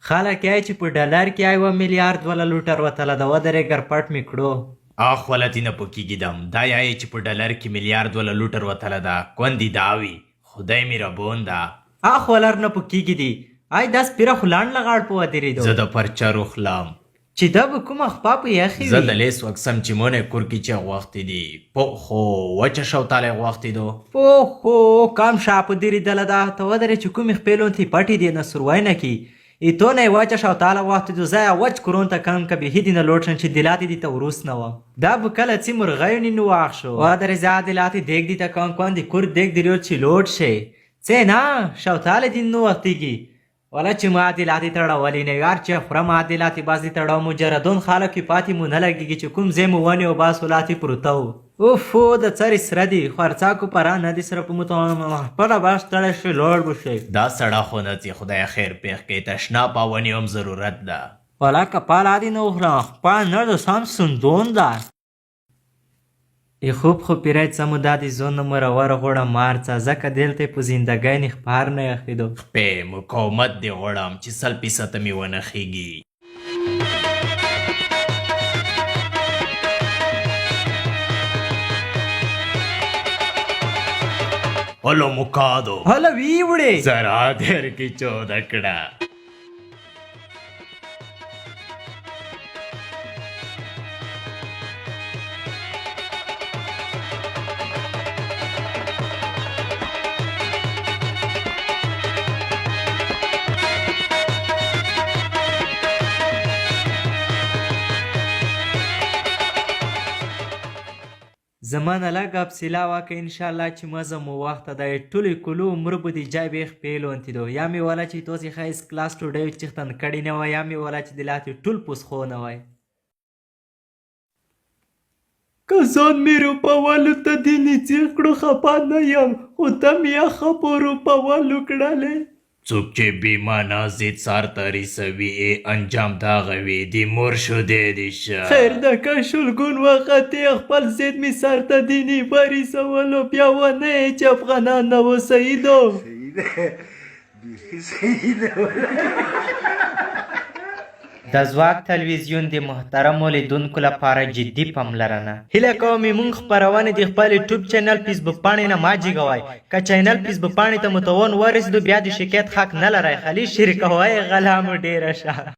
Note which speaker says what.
Speaker 1: خلک یې چې په ډالر کې 1 میلیارد ولا لوټر وتله د ودرېږر پټ مې کړو.
Speaker 2: آخ ولتی نه پوکیږدم دا یای چې په ډالر کې میلیارد ولا لوټر وتله ده کندې داوي خدای مې ربون ده.
Speaker 1: اخ ولر نه پوکیږي دي آی دا سپیره خو لاند لغاړ په ودرېدو.
Speaker 2: زه د پرچا روخلام
Speaker 1: چې دا به کومه خپا په یخې وي.
Speaker 2: زه د لیس وکسم چې مونې کور کې چې غوښتې دي خو وچه شوتالی غوښتې دو
Speaker 1: اوهو کام شاپ درېدله ده ته ودرې چې کومې خپلون تی پټې دی نه سروینه کی ایتو نه وچه شوتاله غوښتې دو زه وچ کرون ته کم که به هیدی نه لوټشن چې دلاتې دي ته وروس نه وه دا به کله چې مرغیونې نو واخ شو ودرې زه دلاتې دیګ دي ته کم کون دي کور دیګ دی چې لوټ شي څه نه شوتاله دي نو وختېږي ولا چې معادلاتي تړولې نه یار چې خوره معادلاتي بازي تړاو مجردون خلک یې پاتې مو نه لګېږي چې کوم ځای مو ونې او باسولاتي پروته و اوفو د څرې سره دي خرڅاکو پرا نه دي سره په خپله باش تړی شي لوړ به شي
Speaker 2: دا سړه خو نه ځي خدای خیر پېښ کړي تشناب او ونې هم ضرورت ده
Speaker 1: ولا کپال عادي نه وخورم خپل نه د سم سندون ده ای خوب خو پیرای څه مو دا د زون نمره ورغوړه مارڅه ځکه دلته په زندګۍ نه خپار نه یخېدو
Speaker 2: خپې مقاومت دې غواړم چې 100% مې ونښېږي هلو مکادو
Speaker 1: هله وی وړې
Speaker 2: زرا در کې چوده کړه
Speaker 1: زما نه لږ حوصله وکړه انشاءالله چې مزه مو وخته دی ټولې کلو عمر به دې جای بیخ پیلونتې دو یا مې وله چې توسې ښایست کلاس ټوډۍ چیختن کړې نه وای یا مې وله چې دلاتې ټول پوسخو نه وای که ځان مې روپولو ته دې نږدې کړو خفه نه یم خو ته مې یخه په روپولو کړلی
Speaker 2: څوک چې بیمانه ضد سر ته رسوي انجام د هغه وي د مور شودې دي شه
Speaker 1: خیر ده که شلګون وخت یې خپل ضد مې سر ته دیني به رسولو بیا ونه یې چې افغانان نه و سیدو د ځواک تلویزیون د محترمو لیدونکو لپاره جدي پاملرنه هیله کوم موږ خپرونې د خپل یوټیوب چینل فیسبوک پاڼې نه ما جګوئ که چینل فیسبوک پاڼې ته متون ورسېدو بیا د شکایت حق نه لرئ خالي شریکوئ غلا مو ډېره شه